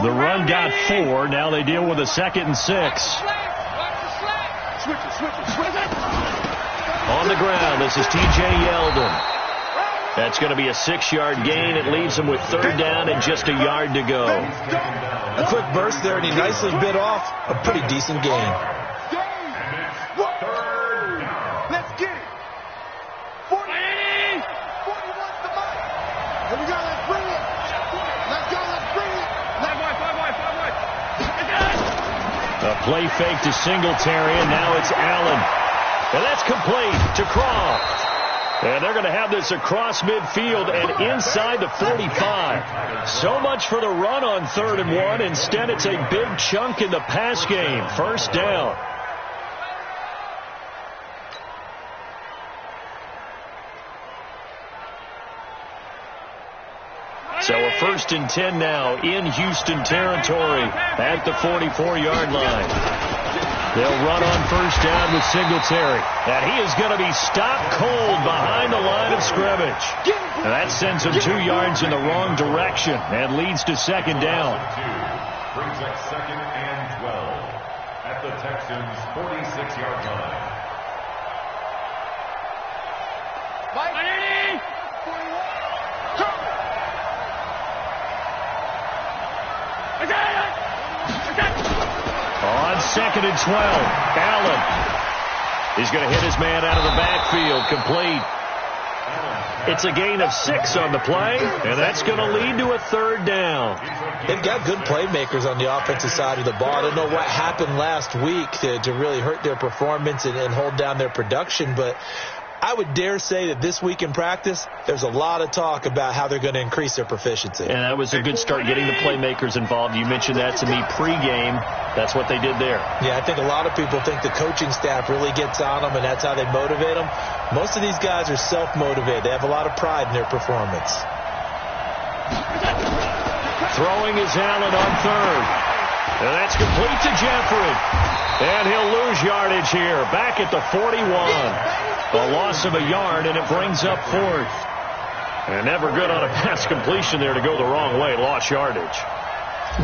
The run got 4. Now they deal with a 2nd and 6. On the ground, this is T.J. Yeldon. That's going to be a 6-yard gain. It leaves him with 3rd down and just a yard to go. A quick burst there, and he nicely bit off a pretty decent gain. Let's get it. 40. 41's the mark. Here we go. Let's bring it. Let's go. Let's bring it. A play fake to Singletary, and now it's Allen. And that's complete to Croft. And they're going to have this across midfield and inside the 45. So much for the run on 3rd and 1. Instead, it's a big chunk in the pass game. 1st down. So a 1st and 10 now in Houston territory at the 44-yard line. They'll run on 1st down with Singletary. And he is going to be stopped cold behind the line of scrimmage. And that sends him 2 yards in the wrong direction and leads to 2nd down. Brings up 2nd and 12 at the Texans' 46-yard line. On 2nd and 12, Allen. He's going to hit his man out of the backfield, complete. It's a gain of 6 on the play, and that's going to lead to a 3rd down. They've got good playmakers on the offensive side of the ball. I don't know what happened last week to really hurt their performance and hold down their production, but I would dare say that this week in practice, there's a lot of talk about how they're going to increase their proficiency. And that was a good start getting the playmakers involved. You mentioned that to me pregame. That's what they did there. Yeah, I think a lot of people think the coaching staff really gets on them, and that's how they motivate them. Most of these guys are self-motivated. They have a lot of pride in their performance. Throwing is Allen on 3rd. And that's complete to Jeffrey. And he'll lose yardage here, back at the 41. A loss of a yard, and it brings up 4th. And never good on a pass completion there to go the wrong way. Lost yardage.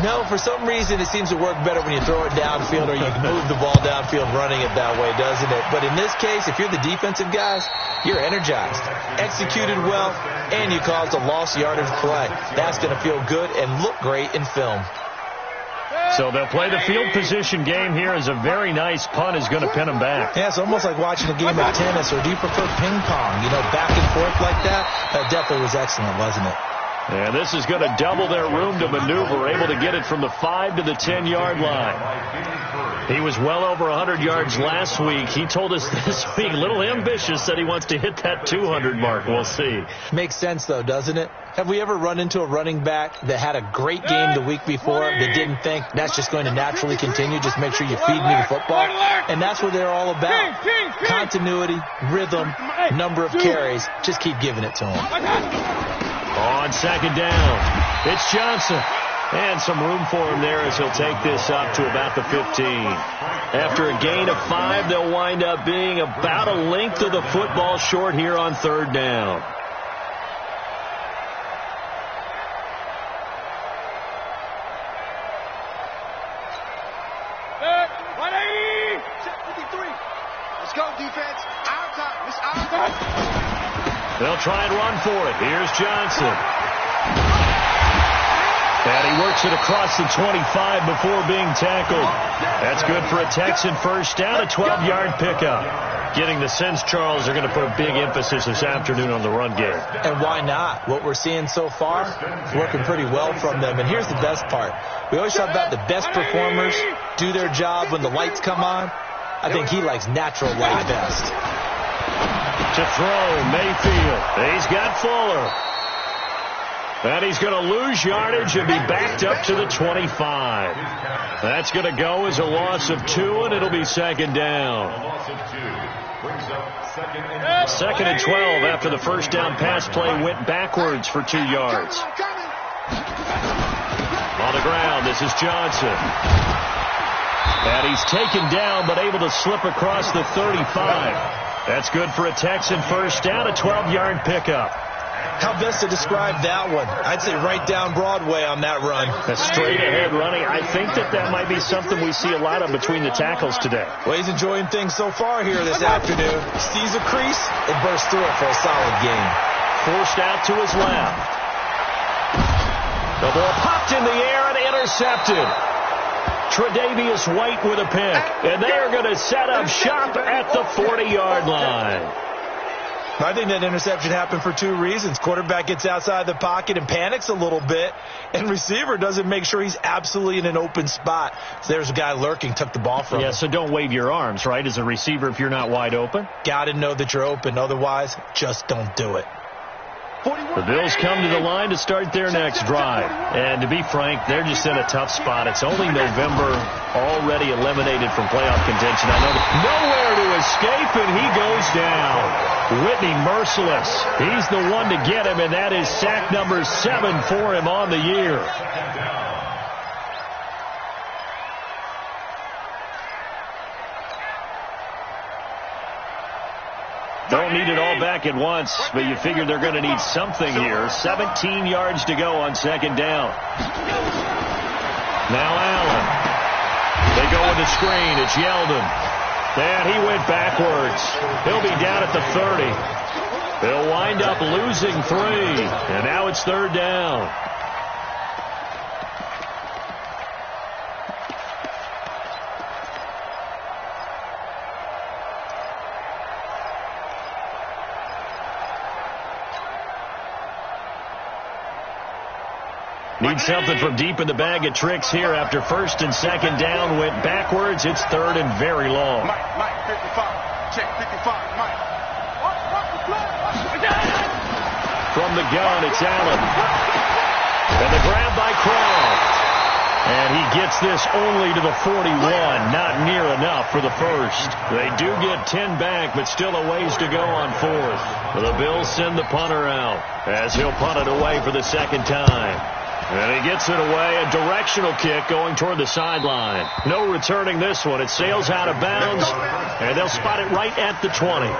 No, for some reason it seems to work better when you throw it downfield or you can move the ball downfield running it that way, doesn't it? But in this case, if you're the defensive guys, you're energized, executed well, and you caused a lost yardage play. That's going to feel good and look great in film. So they'll play the field position game here as a very nice punt is going to pin them back. Yeah, it's almost like watching a game of tennis, or do you prefer ping pong? You know, back and forth like that? That definitely was excellent, wasn't it? And this is going to double their room to maneuver, able to get it from the 5 to the 10-yard line. He was well over 100 yards last week. He told us this week, a little ambitious, said he wants to hit that 200 mark. We'll see. Makes sense, though, doesn't it? Have we ever run into a running back that had a great game the week before that didn't think that's just going to naturally continue? Just make sure you feed me the football. And that's what they're all about. Continuity, rhythm, number of carries. Just keep giving it to them. On 2nd down, it's Johnson. And some room for him there as he'll take this up to about the 15. After a gain of 5, they'll wind up being about a length of the football short here on 3rd down. Let's go, defense. Our time. It's our time. They'll try and run for it. Here's Johnson. And he works it across the 25 before being tackled. That's good for a Texan 1st down, a 12-yard pickup. Getting the sense, Charles, they're going to put a big emphasis this afternoon on the run game. And why not? What we're seeing so far is working pretty well from them. And here's the best part. We always talk about the best performers do their job when the lights come on. I think he likes natural light best. To throw, Mayfield. He's got Fuller. And he's going to lose yardage and be backed up to the 25. That's going to go as a loss of 2, and it'll be 2nd down. 2nd and 12 after the 1st down pass play went backwards for 2 yards. On the ground, this is Johnson. And he's taken down but able to slip across the 35. That's good for a Texan 1st down, a 12-yard pickup. How best to describe that one? I'd say right down Broadway on that run. A straight-ahead running. I think that might be something we see a lot of between the tackles today. Well, he's enjoying things so far here this afternoon. Sees a crease and bursts through it for a solid gain. Forced out to his left. The ball popped in the air and intercepted. Tre'Davious White with a pick. And they are going to set up shop at the 40-yard line. I think that interception happened for two reasons. Quarterback gets outside the pocket and panics a little bit, and receiver doesn't make sure he's absolutely in an open spot. So there's a guy lurking, took the ball from him. Yeah, so don't wave your arms, right, as a receiver if you're not wide open. Got to know that you're open. Otherwise, just don't do it. The Bills come to the line to start their next drive. And to be frank, they're just in a tough spot. It's only November, already eliminated from playoff contention. I know nowhere to escape, and he goes down. Whitney merciless. He's the one to get him, and that is sack number 7 for him on the year. Don't need it all back at once, but you figure they're going to need something here. 17 yards to go on second down. Now Allen. They go with the screen. It's Yeldon. And he went backwards. He'll be down at the 30. They'll wind up losing 3. And now it's third down. Need something from deep in the bag of tricks here after first and second down. Went backwards. It's third and very long. Mike, 55. Check 55. Mike. From the gun, it's Allen. And the grab by Croft. And he gets this only to the 41. Not near enough for the first. They do get 10 back, but still a ways to go on fourth. The Bills send the punter out as he'll punt it away for the second time. And he gets it away, a directional kick going toward the sideline. No returning this one. It sails out of bounds, and they'll spot it right at the 20.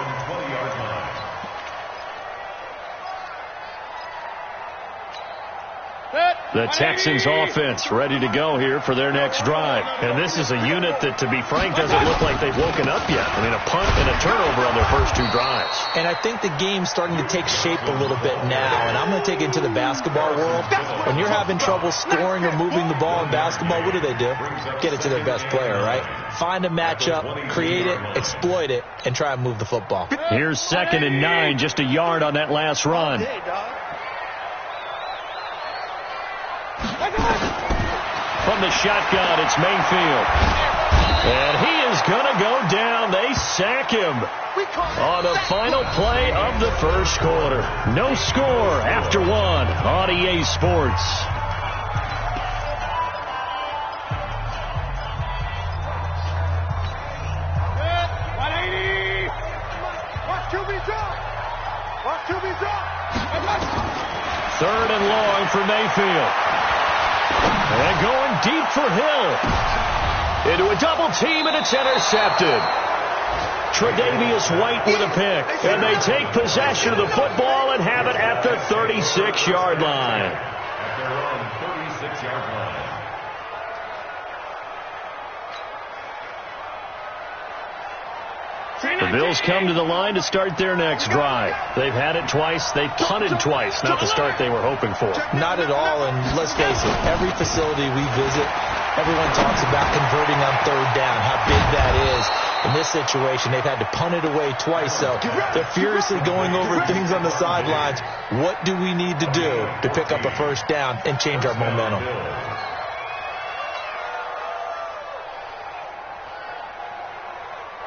The Texans offense ready to go here for their next drive. And this is a unit that, to be frank, doesn't look like they've woken up yet. I mean, a punt and a turnover on their first 2 drives. And I think the game's starting to take shape a little bit now. And I'm going to take it into the basketball world. When you're having trouble scoring or moving the ball in basketball, what do? Get it to their best player, right? Find a matchup, create it, exploit it, and try and move the football. Here's 2nd and 9, just a yard on that last run. From the shotgun, it's Mayfield. And he is going to go down. They sack him on the final play of the first quarter. No score after 1 on EA Sports. Third and long for Mayfield. And going deep for Hill. Into a double team, and it's intercepted. Tre'Davious White with a pick. And they take possession of the football and have it at the 36-yard line. At their own 36-yard line. The Bills come to the line to start their next drive. They've had it twice. They've punted twice. Not the start they were hoping for. Not at all, and let's face it, every facility we visit, everyone talks about converting on third down, how big that is. In this situation, they've had to punt it away twice, so they're furiously going over things on the sidelines. What do we need to do to pick up a first down and change our momentum?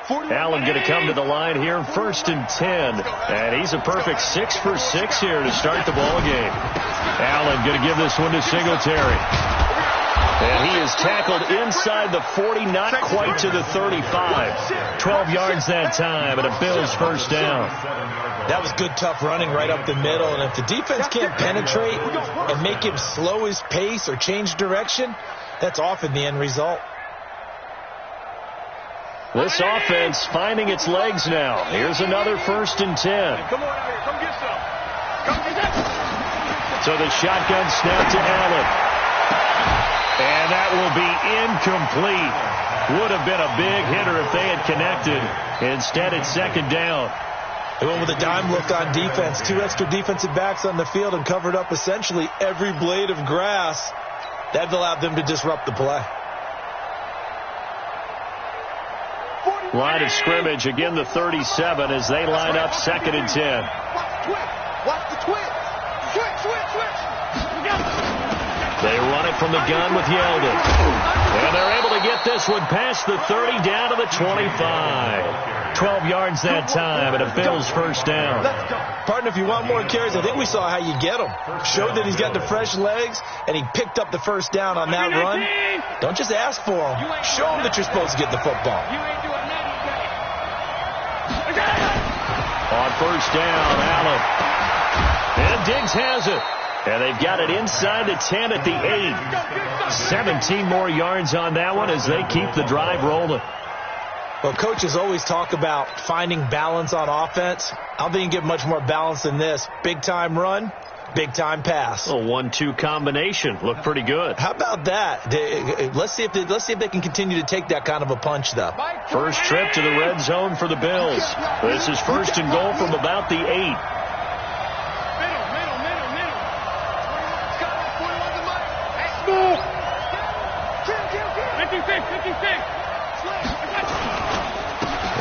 Allen going to come to the line here, 1st and 10. And he's a perfect 6 for 6 here to start the ball game. Allen going to give this one to Singletary. And he is tackled inside the 40, not quite to the 35. 12 yards that time, and a Bills first down. That was good, tough running right up the middle. And if the defense can't penetrate and make him slow his pace or change direction, that's often the end result. This offense finding its legs now. Here's another 1st and 10. Come on out here. Come get some. So the shotgun snap to Allen. And that will be incomplete. Would have been a big hitter if they had connected. Instead, it's second down. They went with a dime look on defense. 2 extra defensive backs on the field and covered up essentially every blade of grass. That allowed them to disrupt the play. Line of scrimmage, again the 37 as they line up 2nd and 10. Watch the twitch. Switch. They run it from the gun with Yeldon. And they're able to get this one past the 30 down to the 25. 12 yards that time and a Bills first down. Partner, if you want more carries, I think we saw how you get him. Showed that he's got the fresh legs, and he picked up the first down on that run. Don't just ask for him. Show him that you're supposed to get the football. On first down, Allen. And Diggs has it. And they've got it inside the 10 at the 8. 17 more yards on that one as they keep the drive rolling. Well, coaches always talk about finding balance on offense. I don't think you can get much more balance than this. Big-time run, big-time pass. A 1-2 combination. Looked pretty good. How about that? Let's see if they can continue to take that kind of a punch, though. First trip to the red zone for the Bills. This is first and goal from about the 8.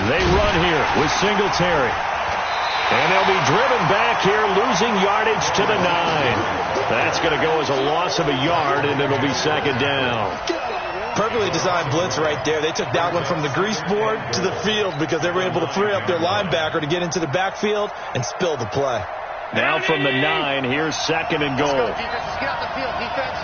They run here with Singletary. And they'll be driven back here, losing yardage to the 9. That's going to go as a loss of a yard, and it'll be second down. Perfectly designed blitz right there. They took that one from the grease board to the field because they were able to free up their linebacker to get into the backfield and spill the play. Now from the 9, here's second and goal. Let's go, defense. Let's get out the field, defense.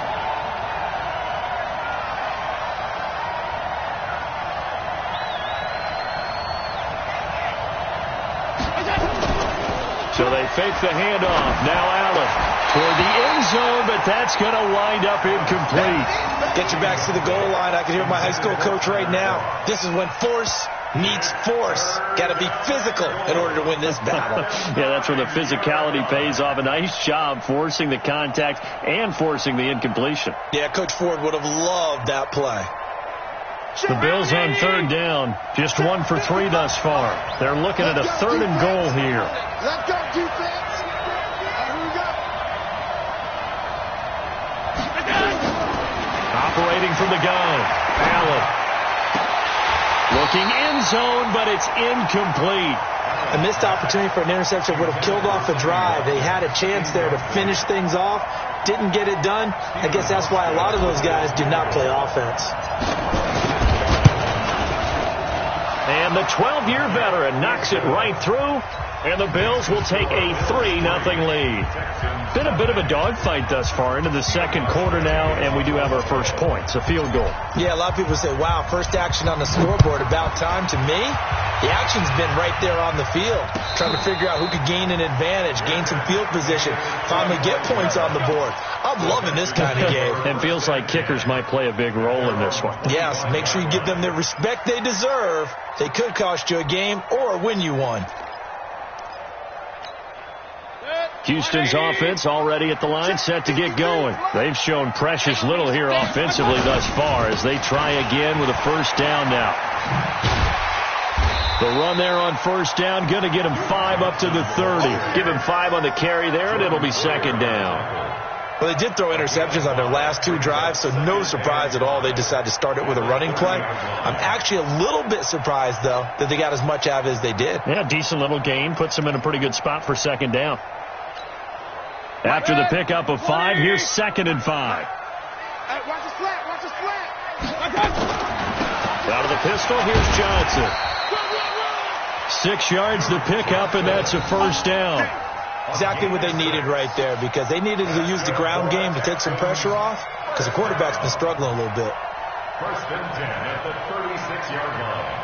So they fake the handoff. Now Allen toward the end zone, but that's going to wind up incomplete. Get your backs to the goal line. I can hear my high school coach right now. This is when force meets force. Got to be physical in order to win this battle. Yeah, that's where the physicality pays off. A nice job forcing the contact and forcing the incompletion. Yeah, Coach Ford would have loved that play. The Bills on third down. Just 1 for 3 thus far. They're looking at a third and goal here. Let's go, defense. Here we go. Operating from the gun. Allen. Looking end zone, but it's incomplete. A missed opportunity for an interception would have killed off a drive. They had a chance there to finish things off. Didn't get it done. I guess that's why a lot of those guys do not play offense. And the 12-year veteran knocks it right through, and the Bills will take a 3-0 lead. Been a bit of a dogfight thus far into the second quarter now, and we do have our first points, a field goal. Yeah, a lot of people say, wow, first action on the scoreboard, about time. To me, the action's been right there on the field, trying to figure out who could gain an advantage, gain some field position, finally get points on the board. I'm loving this kind of game. It feels like kickers might play a big role in this one. Yes, make sure you give them the respect they deserve. They could cost you a game or win you one. Houston's offense already at the line, set to get going. They've shown precious little here offensively thus far as they try again with a first down now. The run there on first down, going to get him 5 up to the 30. Give him 5 on the carry there, and it'll be second down. Well, they did throw interceptions on their last 2 drives, so no surprise at all they decided to start it with a running play. I'm actually a little bit surprised, though, that they got as much out of it as they did. Yeah, decent little gain. Puts them in a pretty good spot for second down. After the pickup of 5, here's second and 5. Hey, watch the slant, watch the slant. Out of the pistol, here's Johnson. 6 yards the pickup, and that's a first down. Exactly what they needed right there, because they needed to use the ground game to take some pressure off, because the quarterback's been struggling a little bit. First and 10 at the 36-yard line.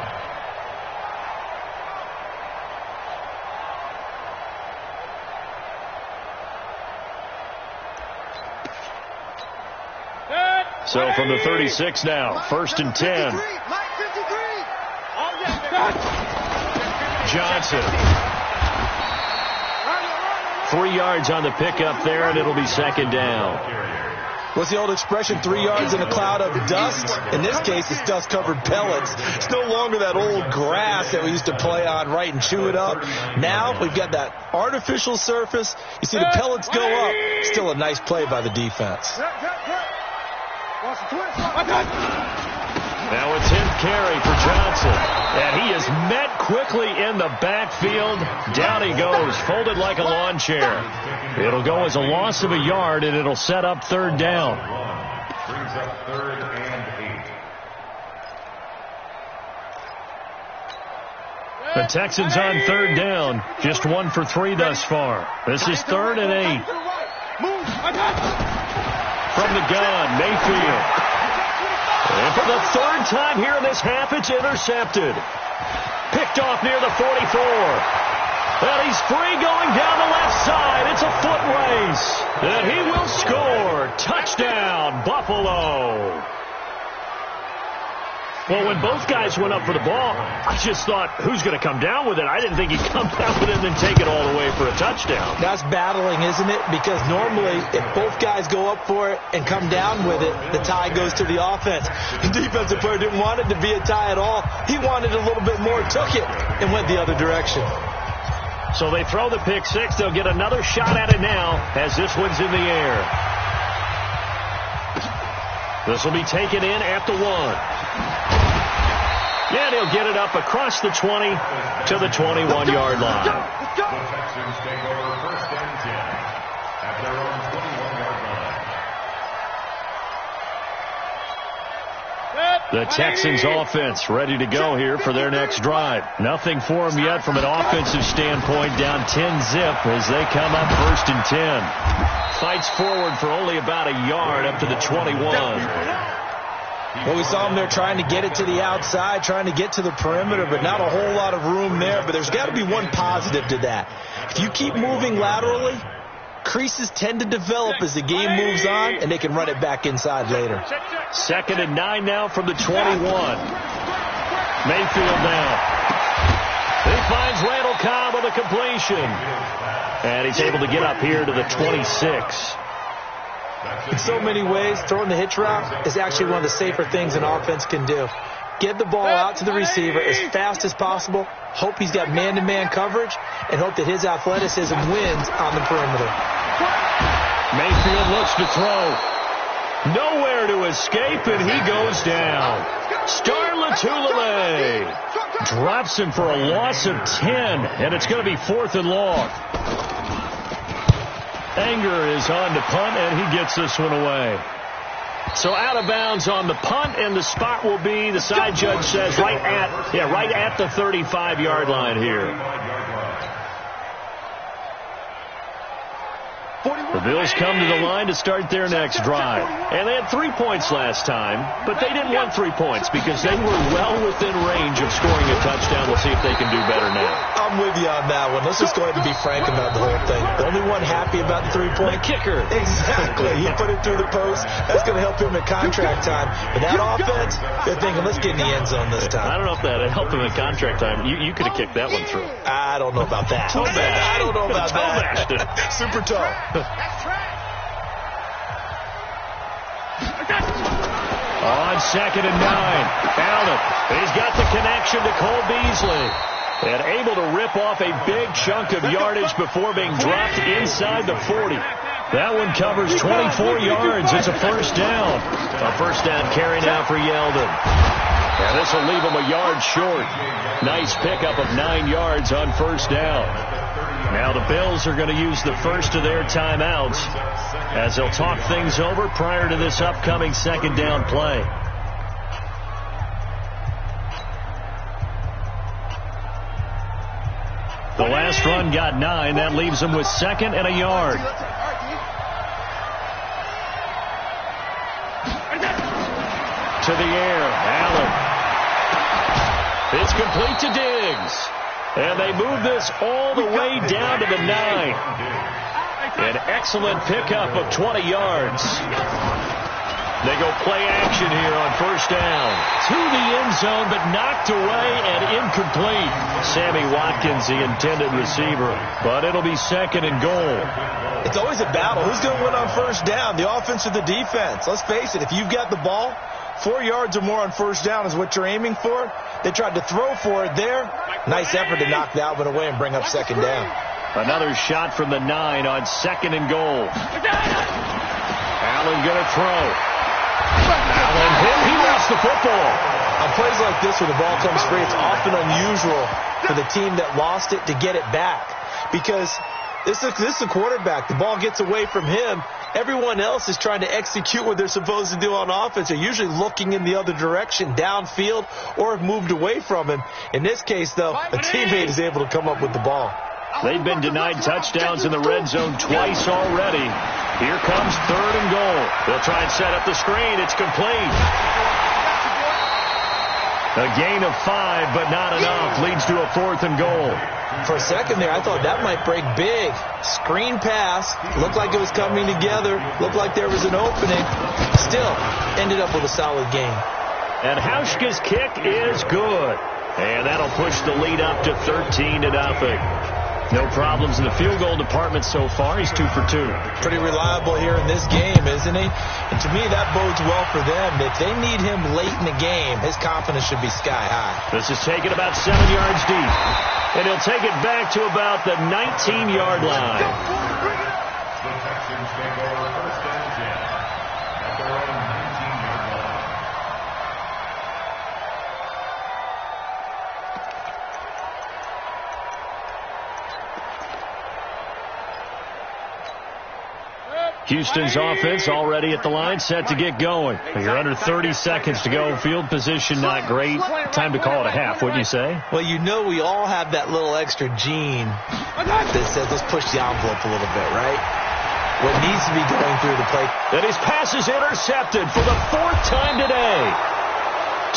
So from the 36 now, first and 10. Johnson. 3 yards on the pickup there, and it'll be second down. What's the old expression, 3 yards in a cloud of dust? In this case, it's dust-covered pellets. It's no longer that old grass that we used to play on, right, and chew it up. Now we've got that artificial surface. You see the pellets go up. Still a nice play by the defense. Now a 10th carry for Johnson. And he is met quickly in the backfield. Down he goes, folded like a lawn chair. It'll go as a loss of a yard, and it'll set up third down. Brings up 3rd and 8. The Texans on third down. Just 1 for 3 thus far. This is 3rd and 8. From the gun, Mayfield. And for the 3rd time here in this half, it's intercepted. Picked off near the 44. And he's free going down the left side. It's a foot race. And he will score. Touchdown, Buffalo. Well, when both guys went up for the ball, I just thought, who's going to come down with it? I didn't think he'd come down with it and then take it all the way for a touchdown. That's battling, isn't it? Because normally, if both guys go up for it and come down with it, the tie goes to the offense. The defensive player didn't want it to be a tie at all. He wanted a little bit more, took it, and went the other direction. So they throw the pick six. They'll get another shot at it now as this one's in the air. This will be taken in at the 1. Yeah, they'll get it up across the 20 to the 21-yard line. The Texans take over 1st and 10 at their own 21-yard line. The Texans offense ready to go here for their next drive. Nothing for them yet from an offensive standpoint. Down 10-zip as they come up 1st and 10. Fights forward for only about a yard up to the 21. Well, we saw him there trying to get it to the outside, trying to get to the perimeter, but not a whole lot of room there. But there's got to be one positive to that. If you keep moving laterally, creases tend to develop as the game moves on, and they can run it back inside later. 2nd and 9 now from the 21. Mayfield now. He finds Randall Cobb on the completion. And he's able to get up here to the 26. In so many ways, throwing the hitch route is actually one of the safer things an offense can do. Get the ball out to the receiver as fast as possible, hope he's got man-to-man coverage, and hope that his athleticism wins on the perimeter. Mayfield looks to throw. Nowhere to escape, and he goes down. Star Latulele drops him for a loss of 10, and it's going to be 4th and long. Anger is on the punt, and he gets this one away. So out of bounds on the punt, and the spot will be, the side judge says, right at the 35-yard line here. The Bills come to the line to start their next drive. And they had 3 points last time, but they didn't want 3 points because they were well within range of scoring a touchdown. We'll see if they can do better now. I'm with you on that one. Let's just go ahead and be frank about the whole thing. The only one happy about the 3-point? The kicker. Exactly. He put it through the post. That's going to help him at contract time. But that offense, they're thinking, let's get in the end zone this time. I don't know if that helped him at contract time. You could have kicked that one through. I don't know about that. I don't know about that. Super tough. On 2nd and 9, Allen. He's got the connection to Cole Beasley. And able to rip off a big chunk of yardage before being dropped inside the 40. That one covers 24 yards. It's a 1st down. A 1st down carry now for Yeldon. And this will leave him a yard short. Nice pickup of 9 yards on 1st down. Now the Bills are going to use the first of their timeouts as they'll talk things over prior to this upcoming 2nd down play. The last run got 9. That leaves them with 2nd and a yard. To the air, Allen. It's complete to Diggs. And they move this all the way down to the 9. An excellent pickup of 20 yards. They go play action here on first down. To the end zone, but knocked away and incomplete. Sammy Watkins, the intended receiver. But it'll be second and goal. It's always a battle. Who's going to win on first down, the offense or the defense? Let's face it, if you've got the ball, 4 yards or more on first down is what you're aiming for. They tried to throw for it there. Nice effort to knock that one away and bring up second down. Another shot from the 9 on second and goal. Allen going to throw. Allen hit. He lost the football. On plays like this where the ball comes free, it's often unusual for the team that lost it to get it back. Because this is a quarterback. The ball gets away from him. Everyone else is trying to execute what they're supposed to do on offense. They're usually looking in the other direction, downfield, or have moved away from him. In this case, though, a teammate is able to come up with the ball. They've been denied touchdowns in the red zone twice already. Here comes third and goal. They'll try and set up the screen. It's complete. A gain of 5, but not enough. Leads to a fourth and goal. For a second there, I thought that might break big. Screen pass. Looked like it was coming together. Looked like there was an opening. Still, ended up with a solid gain. And Hauschka's kick is good. And that'll push the lead up to 13-0. No problems in the field goal department so far. He's 2 for 2. Pretty reliable here in this game, isn't he? And to me, that bodes well for them. If they need him late in the game, his confidence should be sky high. This is taken about 7 yards deep. And he'll take it back to about the 19-yard line. The Texans take over first and 10 at their own 19-yard line. Houston's offense already at the line, set to get going. You're under 30 seconds to go. Field position not great. Time to call it a half, wouldn't you say? Well, you know we all have that little extra gene that says let's push the envelope a little bit, right? What needs to be going through the play. And his pass is intercepted for the 4th time today.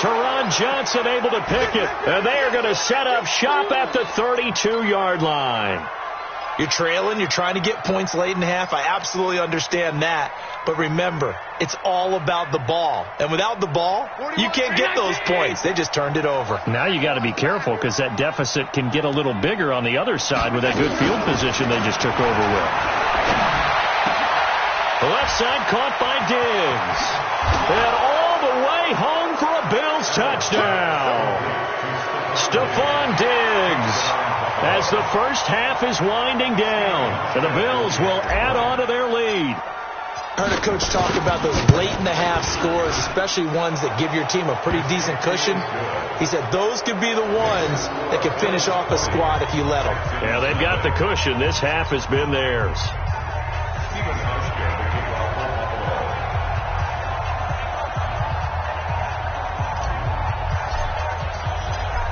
Teron Johnson able to pick it. And they are going to set up shop at the 32-yard line. You're trailing. You're trying to get points late in half. I absolutely understand that. But remember, it's all about the ball. And without the ball, you can't get those points. They just turned it over. Now you got to be careful because that deficit can get a little bigger on the other side with that good field position they just took over with. The left side caught by Diggs. And all the way home for a Bills touchdown. Stephon Diggs. As the first half is winding down, and the Bills will add on to their lead. I heard a coach talk about those late-in-the-half scores, especially ones that give your team a pretty decent cushion. He said those could be the ones that could finish off a squad if you let them. Yeah, they've got the cushion. This half has been theirs.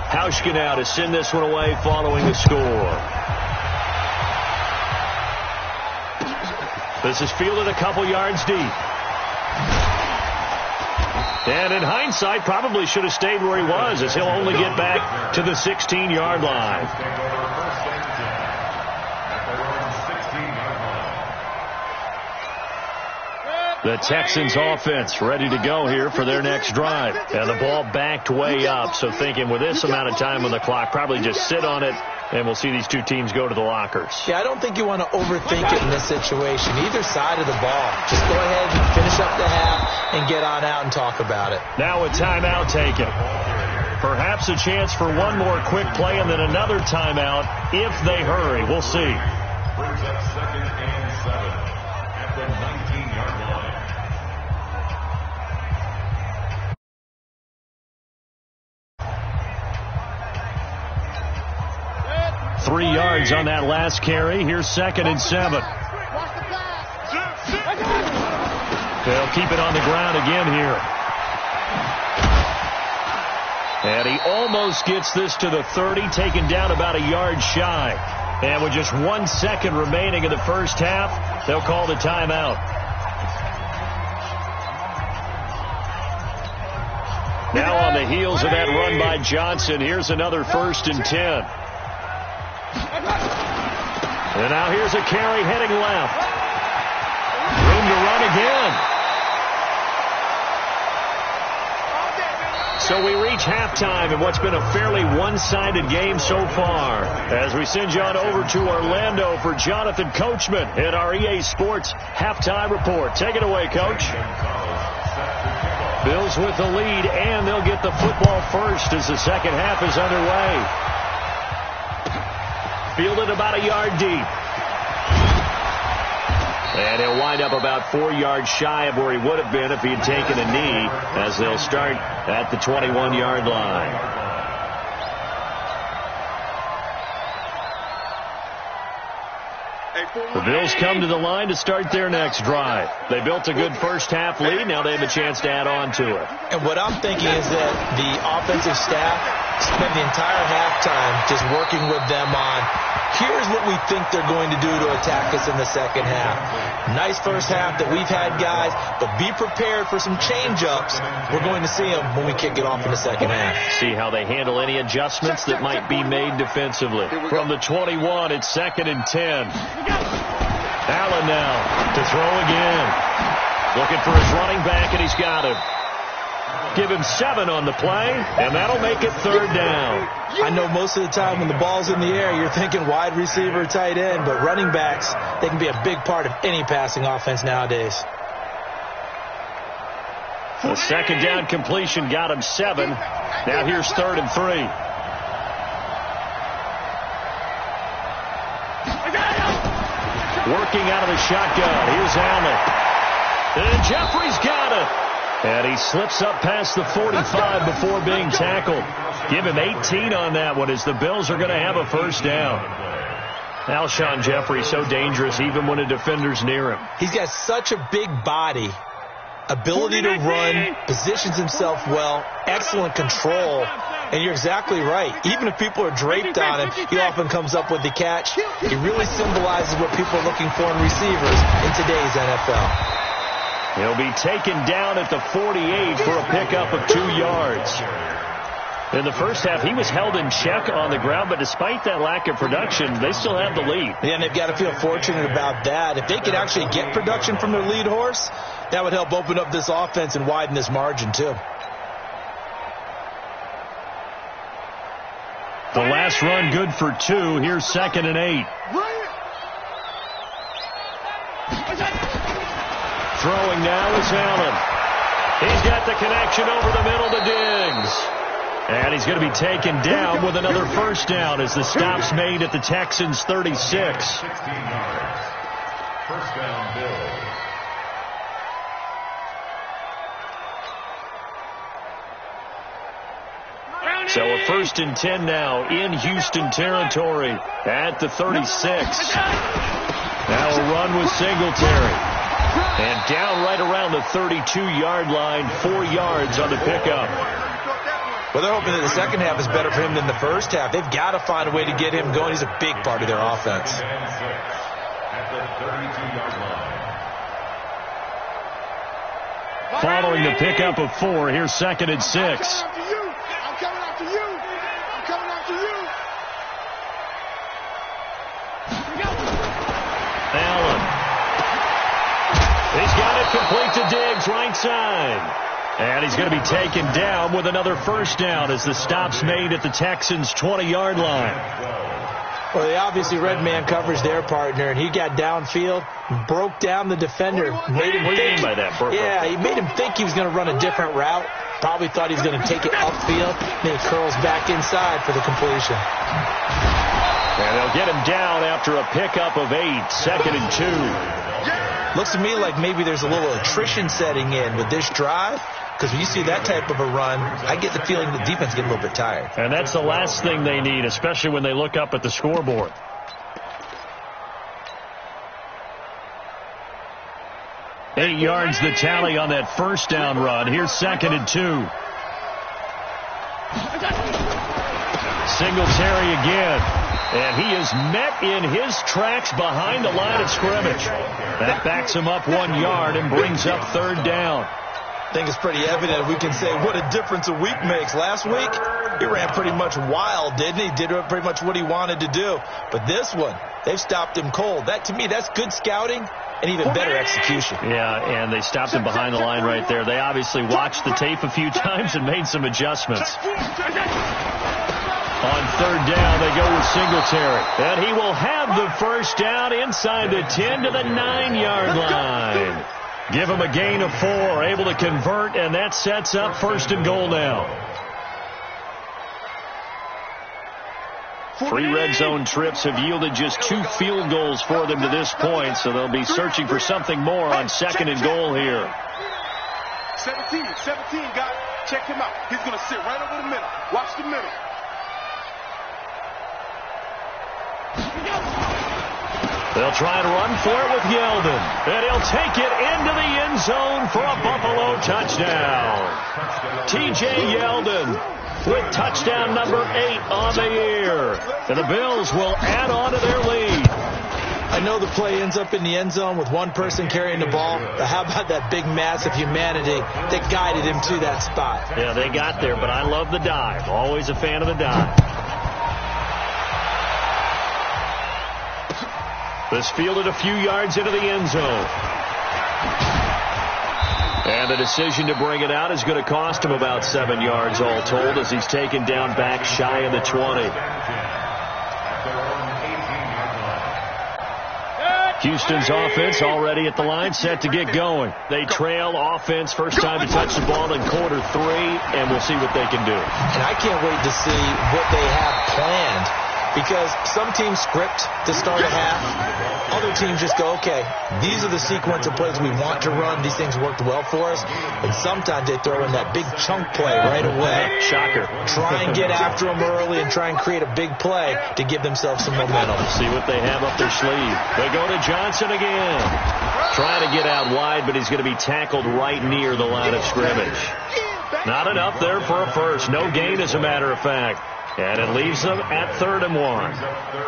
Hauschka now to send this one away following the score. This is fielded a couple yards deep. And in hindsight, probably should have stayed where he was, as he'll only get back to the 16-yard line. The Texans offense ready to go here for their next drive. And the ball backed way up, so thinking with this amount of time on the clock, probably just sit on it, and we'll see these two teams go to the lockers. Yeah, I don't think you want to overthink it in this situation. Either side of the ball. Just go ahead and finish up the half and get on out and talk about it. Now a timeout taken. Perhaps a chance for one more quick play and then another timeout if they hurry. We'll see. Brings up second and 7 at the 19-yard line. 3 yards on that last carry. Here's second and 7. They'll keep it on the ground again here. And he almost gets this to the 30, taken down about a yard shy. And with just 1 second remaining in the first half, they'll call the timeout. Now on the heels of that run by Johnson, here's another 1st and 10. And now here's a carry heading left. Room to run again. halftime in what's been a fairly one-sided game so far. As we send you on over to Orlando for Jonathan Coachman in our EA Sports Halftime Report. Take it away, Coach. Bills with the lead, and they'll get the football first as the second half is underway. Fielded about a yard deep. And he'll wind up about 4 yards shy of where he would have been if he had taken a knee, as they'll start at the 21-yard line. The Bills come to the line to start their next drive. They built a good first-half lead. Now they have a chance to add on to it. And what I'm thinking is that the offensive staff spent the entire halftime just working with them on, here's what we think they're going to do to attack us in the second half. Nice first half that we've had, guys, but be prepared for some change-ups. We're going to see them when we kick it off in the second half. See how they handle any adjustments that might be made defensively. From the 21, it's 2nd and 10. Allen now to throw again. Looking for his running back, and he's got him. Give him 7 on the play, and that'll make it 3rd down. I know most of the time when the ball's in the air, you're thinking wide receiver, tight end, but running backs, they can be a big part of any passing offense nowadays. The second down completion got him 7. Now here's 3rd and 3. Working out of the shotgun. Here's Allen. And Jeffrey's got it. And he slips up past the 45 before being tackled. Give him 18 on that one as the Bills are going to have a first down. Alshon Jeffrey so dangerous even when a defender's near him. He's got such a big body, ability to run, positions himself well, excellent control. And you're exactly right. Even if people are draped on him, he often comes up with the catch. He really symbolizes what people are looking for in receivers in today's NFL. He'll be taken down at the 48 for a pickup of 2 yards. In the first half, he was held in check on the ground, but despite that lack of production, they still have the lead. Yeah, and they've got to feel fortunate about that. If they could actually get production from their lead horse, that would help open up this offense and widen this margin, too. The last run good for 2. Here's 2nd and 8. Throwing now is Allen. He's got the connection over the middle to Diggs. And he's going to be taken down with another first down as the stop's made at the Texans' 36. 16 yards. First down, Bills. So a 1st and 10 now in Houston territory at the 36. Now a run with Singletary. And down right around the 32-yard line, 4 yards on the pickup. Well, they're hoping that the second half is better for him than the first half. They've got to find a way to get him going. He's a big part of their offense. At the 32-yard line. Following the pickup of 4, here's 2nd and 6. Allen. He's got it complete to Diggs, right side. And he's going to be taken down with another first down as the stop's made at the Texans' 20-yard line. Well, they obviously read man coverage their partner, and he got downfield, broke down the defender. What do you mean by that? Yeah, he made him think he was going to run a different route. Probably thought he was going to take it upfield. Then he curls back inside for the completion. And they'll get him down after a pickup of 8, 2nd and 2. Looks to me like maybe there's a little attrition setting in with this drive. Because when you see that type of a run, I get the feeling the defense get a little bit tired. And that's the last thing they need, especially when they look up at the scoreboard. Eight yards the tally on that first down run. Here's 2nd and 2. Singletary again. And he is met in his tracks behind the line of scrimmage. That backs him up 1 yard and brings up 3rd down. I think it's pretty evident we can say what a difference a week makes. Last week, he ran pretty much wild, didn't he? Did pretty much what he wanted to do. But this one, they've stopped him cold. That, to me, that's good scouting and even better execution. Yeah, and they stopped him behind the line right there. They obviously watched the tape a few times and made some adjustments. On third down, they go with Singletary. And he will have the first down inside the 10 to the 9-yard line. Give him a gain of 4, able to convert, and that sets up first and goal now. 3 red zone trips have yielded just 2 field goals for them to this point, so they'll be searching for something more on second and goal here. 17, guys. Check him out. He's going to sit right over the middle. Watch the middle. They'll try and run for it with Yeldon. And he'll take it into the end zone for a Buffalo touchdown. T.J. Yeldon with touchdown number 8 on the year. And the Bills will add on to their lead. I know the play ends up in the end zone with one person carrying the ball, but how about that big mass of humanity that guided him to that spot? Yeah, they got there, but I love the dive. Always a fan of the dive. This fielded a few yards into the end zone. And the decision to bring it out is going to cost him about 7 yards all told as he's taken down back shy of the 20. Houston's offense already at the line, set to get going. They trail offense, first time to touch the ball in quarter 3, and we'll see what they can do. And I can't wait to see what they have planned, because some teams script to start a half. Other teams just go, okay, these are the sequence of plays we want to run. These things worked well for us. And sometimes they throw in that big chunk play right away. Shocker. Try and get after them early and try and create a big play to give themselves some momentum. See what they have up their sleeve. They go to Johnson again. Trying to get out wide, but he's going to be tackled right near the line of scrimmage. Not enough there for a first. No gain, as a matter of fact. And it leaves them at 3rd and 1.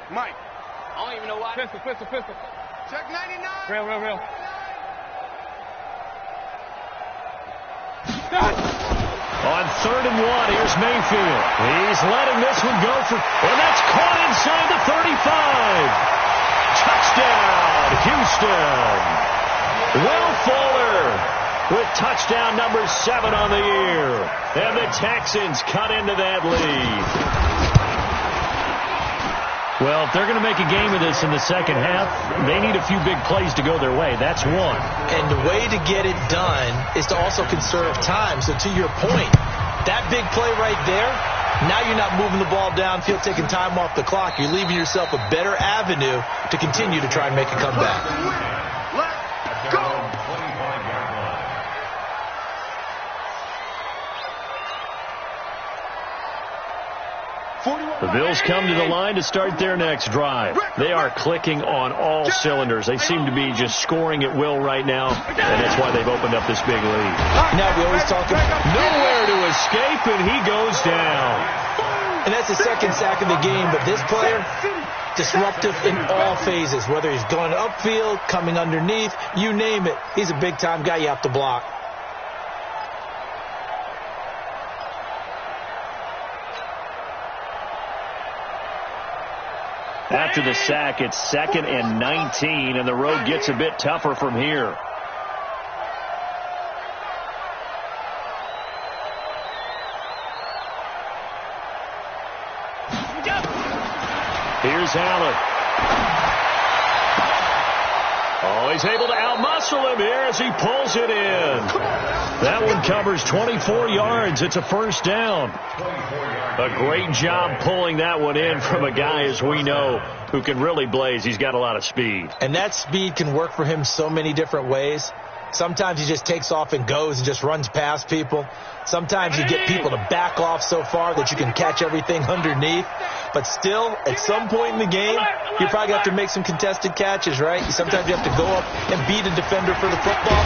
Mike. I don't even know why. Pistol. Check 99. Real. On 3rd and 1, here's Mayfield. He's letting this one go for, and that's caught inside the 35. Touchdown, Houston. Will Fuller with touchdown number 7 on the year. And the Texans cut into that lead. Well, if they're going to make a game of this in the second half, they need a few big plays to go their way. That's one. And the way to get it done is to also conserve time. So to your point, that big play right there, now you're not moving the ball downfield, taking time off the clock. You're leaving yourself a better avenue to continue to try and make a comeback. Let's go. The Bills come to the line to start their next drive. They are clicking on all cylinders. They seem to be just scoring at will right now, and that's why they've opened up this big lead. Now we always talk about nowhere to escape, and he goes down. And that's the second sack of the game, but this player, disruptive in all phases, whether he's going upfield, coming underneath, you name it. He's a big-time guy you have to block. After the sack, it's 2nd and 19, and the road gets a bit tougher from here. Here's Allen. Oh, he's able to outmuscle him here as he pulls it in. That one covers 24 yards. It's a first down. A great job pulling that one in from a guy, as we know, who can really blaze. He's got a lot of speed. And that speed can work for him so many different ways. Sometimes he just takes off and goes and just runs past people. Sometimes you get people to back off so far that you can catch everything underneath. But still, at some point in the game, you probably have to make some contested catches, right? Sometimes you have to go up and beat a defender for the football.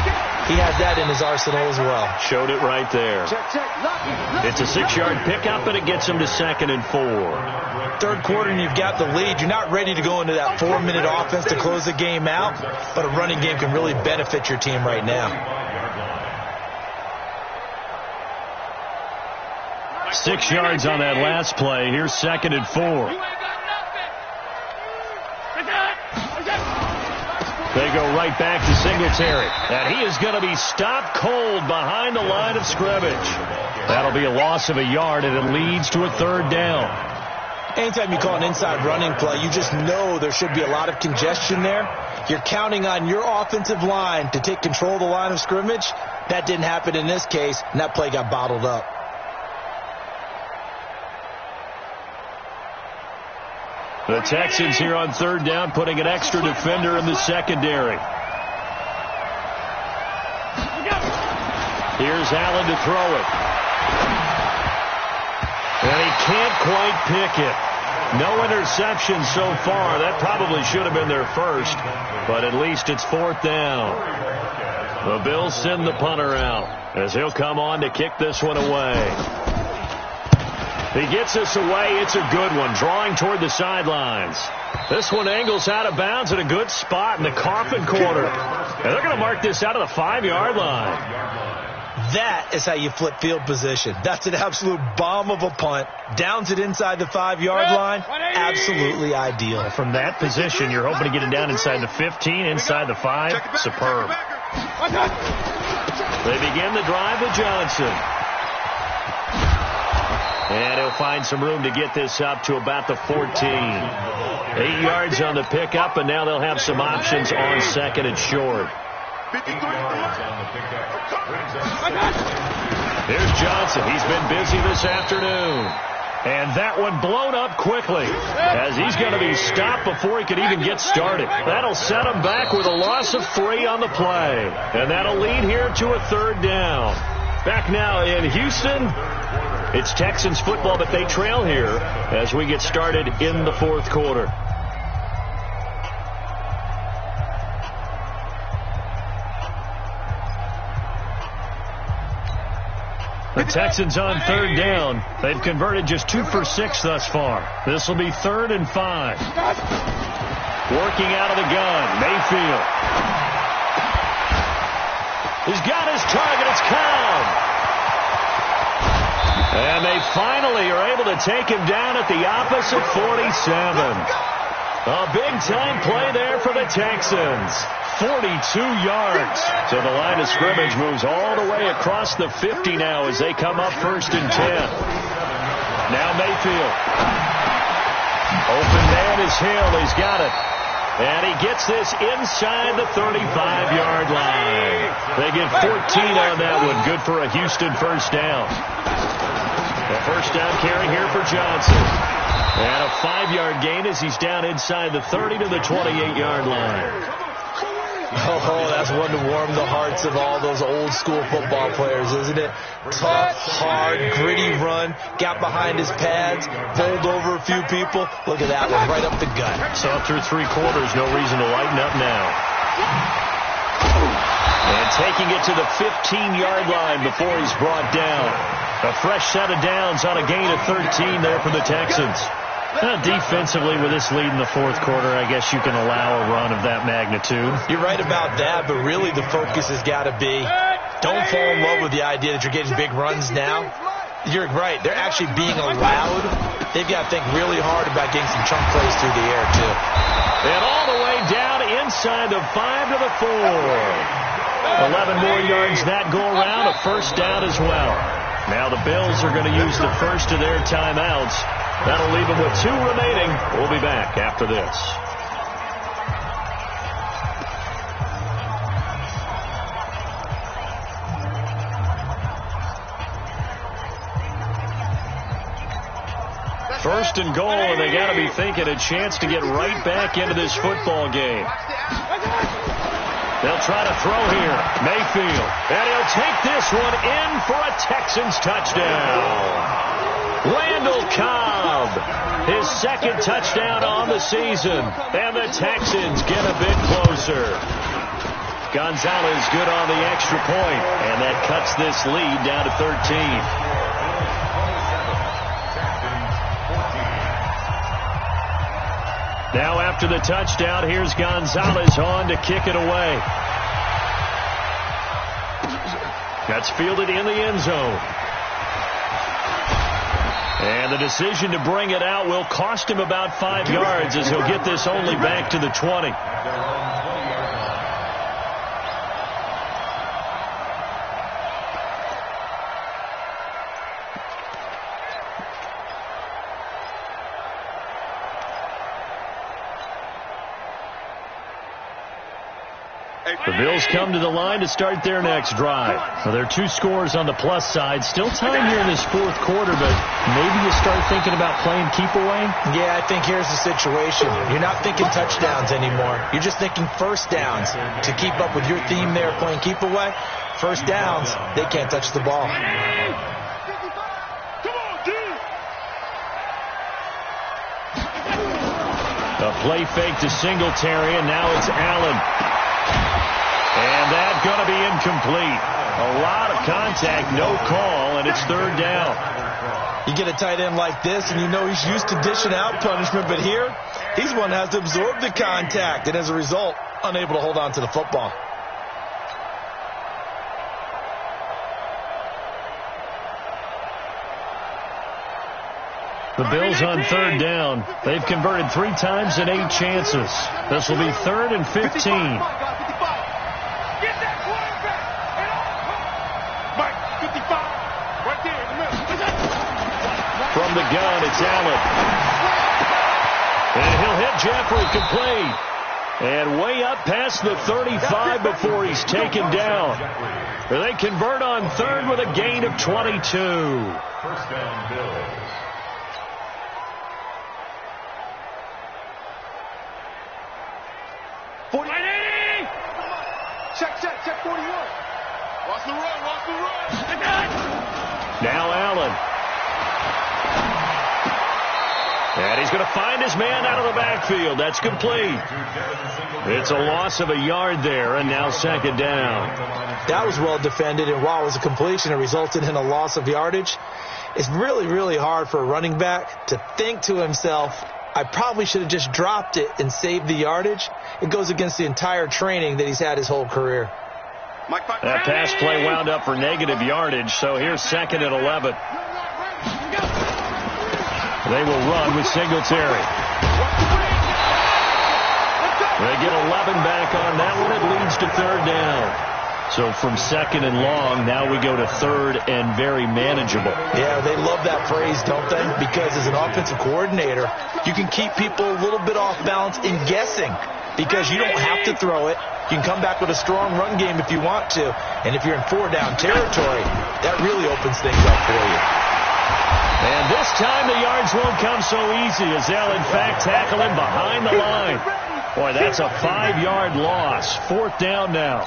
He has that in his arsenal as well. Showed it right there. It's a 6-yard pickup, and it gets him to 2nd and 4. Third quarter, and you've got the lead. You're not ready to go into that 4-minute offense to close the game out, but a running game can really benefit your team right now. 6 yards on that last play. Here's 2nd and 4. They go right back to Singletary. And he is going to be stopped cold behind the line of scrimmage. That'll be a loss of a yard, and it leads to a 3rd down. Anytime you call an inside running play, you just know there should be a lot of congestion there. You're counting on your offensive line to take control of the line of scrimmage. That didn't happen in this case, and that play got bottled up. The Texans here on 3rd down, putting an extra defender in the secondary. Here's Allen to throw it. And he can't quite pick it. No interception so far. That probably should have been their first, but at least it's 4th down. The Bills send the punter out as he'll come on to kick this one away. He gets this away. It's a good one, drawing toward the sidelines. This one angles out of bounds at a good spot in the coffin corner. And they're going to mark this out of the 5-yard line. That is how you flip field position. That's an absolute bomb of a punt. Downs it inside the 5-yard line. Absolutely ideal. From that position, you're hoping to get it down inside the 15, inside the 5. Superb. They begin the drive with Johnson. And he'll find some room to get this up to about the 14. 8 yards on the pickup, and now they'll have some options on 2nd and short. Here's Johnson. He's been busy this afternoon. And that one blown up quickly as he's going to be stopped before he could even get started. That'll set him back with a loss of 3 on the play. And that'll lead here to a 3rd down. Back now in Houston. It's Texans football, but they trail here as we get started in the 4th quarter. The Texans on 3rd down. They've converted just 2 for 6 thus far. This will be 3rd and 5. Working out of the gun, Mayfield. He's got his target. It's Cobb. And they finally are able to take him down at the opposite 47. A big-time play there for the Texans. 42 yards. So the line of scrimmage moves all the way across the 50 now as they come up 1st and 10. Now Mayfield. Open man is Hill. He's got it. And he gets this inside the 35-yard line. They get 14 on that one. Good for a Houston 1st down. The 1st down carry here for Johnson. And a 5-yard gain as he's down inside the 30 to the 28-yard line. Oh, that's one to warm the hearts of all those old-school football players, isn't it? Tough, hard, gritty run. Got behind his pads, bowled over a few people. Look at that one, right up the gut. So through 3 quarters, no reason to lighten up now. And taking it to the 15-yard line before he's brought down. A fresh set of downs on a gain of 13 there for the Texans. Defensively, with this lead in the 4th quarter, I guess you can allow a run of that magnitude. You're right about that, but really the focus has got to be don't fall in love with the idea that you're getting big runs now. You're right. They're actually being allowed. They've got to think really hard about getting some chunk plays through the air, too. And all the way down inside the 5 to the 4. 11 more yards that go around, a 1st down as well. Now the Bills are going to use the first of their timeouts. That'll leave them with 2 remaining. We'll be back after this. First and goal, and they got to be thinking a chance to get right back into this football game. They'll try to throw here. Mayfield. And he'll take this one in for a Texans touchdown. Randall Cobb, his 2nd touchdown on the season, and the Texans get a bit closer. Gonzalez good on the extra point, and that cuts this lead down to 13. Now after the touchdown, here's Gonzalez on to kick it away. That's fielded in the end zone. And the decision to bring it out will cost him about 5 yards as he'll get this only back to the 20. The Bills come to the line to start their next drive. Well, there are 2 scores on the plus side. Still time here in this fourth quarter, but maybe you start thinking about playing keep away? Yeah, I think here's the situation. You're not thinking touchdowns anymore. You're just thinking first downs. To keep up with your theme there, playing keep away, first downs, they can't touch the ball. A play fake to Singletary, and now it's Allen. And that's going to be incomplete. A lot of contact, no call, and it's third down. You get a tight end like this, and you know he's used to dishing out punishment, but here, he's one that has to absorb the contact, and as a result, unable to hold on to the football. The Bills on third down. They've converted 3 times in 8 chances. This will be 3rd and 15. From the gun, it's Allen. And he'll hit Jeffrey complete. And way up past the 35 before he's taken down. They convert on third with a gain of 22. First down, Bills. Check 41. Watch the run. Now Allen. And he's going to find his man out of the backfield. That's complete. It's a loss of a yard there, and now second down. That was well defended, and while it was a completion, it resulted in a loss of yardage. It's really, really hard for a running back to think to himself, I probably should have just dropped it and saved the yardage. It goes against the entire training that he's had his whole career. That pass play wound up for negative yardage, so here's 2nd and 11. They will run with Singletary. They get 11 back on that one. It leads to third down. So from 2nd and long, now we go to 3rd and very manageable. Yeah, they love that phrase, don't they? Because as an offensive coordinator, you can keep people a little bit off balance in guessing because you don't have to throw it. You can come back with a strong run game if you want to. And if you're in 4-down territory, that really opens things up for you. And this time the yards won't come so easy as they'll, in fact, tackle him behind the line. Boy, that's a 5-yard loss. 4th down now.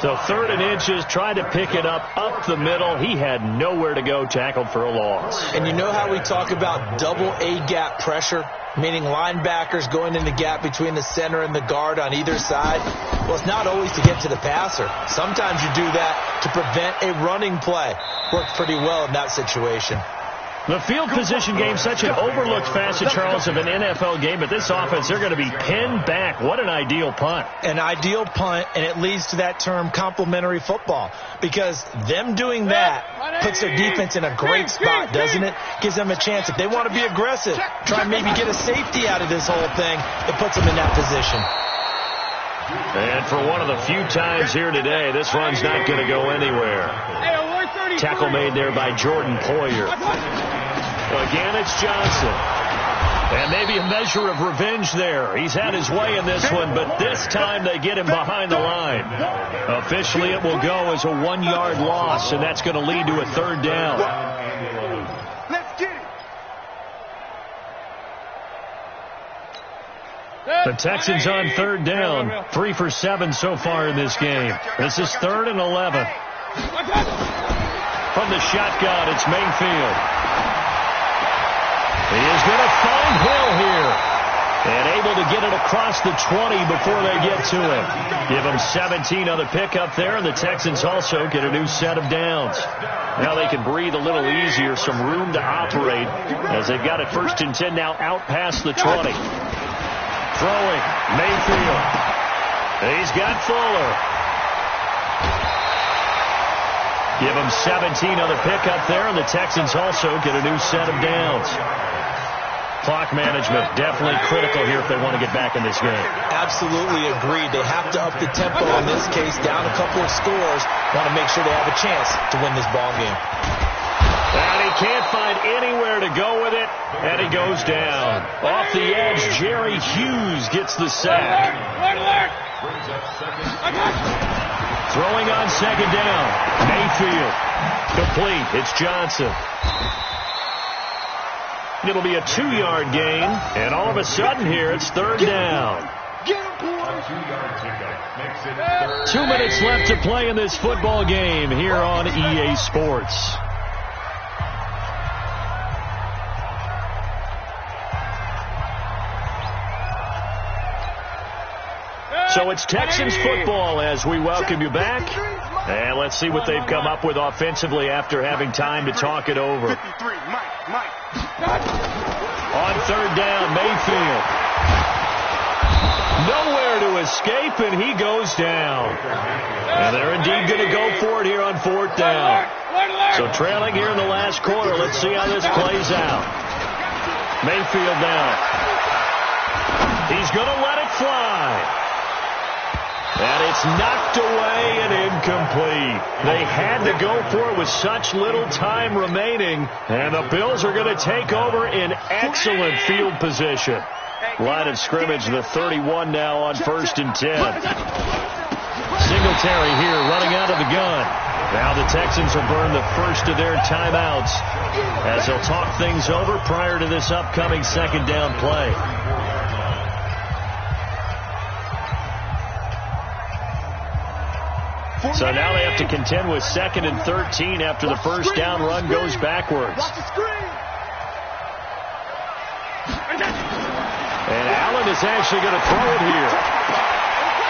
So 3rd and inches, tried to pick it up the middle. He had nowhere to go, tackled for a loss. And you know how we talk about double A-gap pressure, meaning linebackers going in the gap between the center and the guard on either side? Well, it's not always to get to the passer. Sometimes you do that to prevent a running play. Worked pretty well in that situation. The field position game, such an overlooked facet, Charles, of an NFL game. But this offense, they're going to be pinned back. What an ideal punt. An ideal punt, and it leads to that term complementary football. Because them doing that puts their defense in a great spot, doesn't it? Gives them a chance. If they want to be aggressive, try and maybe get a safety out of this whole thing, it puts them in that position. And for one of the few times here today, this run's not going to go anywhere. Tackle made there by Jordan Poyer. Again, it's Johnson. And maybe a measure of revenge there. He's had his way in this one, but this time they get him behind the line. Officially, it will go as a 1-yard loss, and that's going to lead to a 3rd down. Let's get it. The Texans on 3rd down. 3 for 7 so far in this game. This is 3rd and 11. From the shotgun, it's Mayfield. He is going to find Hill here. And able to get it across the 20 before they get to him. Give them 17 on the pickup there, and the Texans also get a new set of downs. Now they can breathe a little easier, some room to operate, as they've got it 1st and 10 now out past the 20. Throwing, Mayfield. He's got Fuller. Give them 17 on the pickup there, and the Texans also get a new set of downs. Clock management definitely critical here if they want to get back in this game. Absolutely agreed. They have to up the tempo in this case, down a couple of scores. Want to make sure they have a chance to win this ball game. And he can't find anywhere to go with it, and he goes down. Off the edge, Jerry Hughes gets the sack. Throwing on 2nd down. Mayfield. Complete. It's Johnson. It'll be a 2-yard gain, and all of a sudden here it's 3rd down. 2 minutes left to play in this football game here on EA Sports. So it's Texans football as we welcome you back. And let's see what they've come up with offensively after having time to talk it over. On 3rd down, Mayfield. Nowhere to escape, and he goes down. And they're indeed going to go for it here on 4th down. So trailing here in the last quarter. Let's see how this plays out. Mayfield now. He's going to let it fly. And it's knocked away and incomplete. They had to go for it with such little time remaining. And the Bills are going to take over in excellent field position. Line of scrimmage, the 31 now on 1st and 10. Singletary here running out of the gun. Now the Texans will burn the first of their timeouts as they'll talk things over prior to this upcoming 2nd down play. So now they have to contend with 2nd and 13 after the first down run goes backwards. And Allen is actually going to throw it here.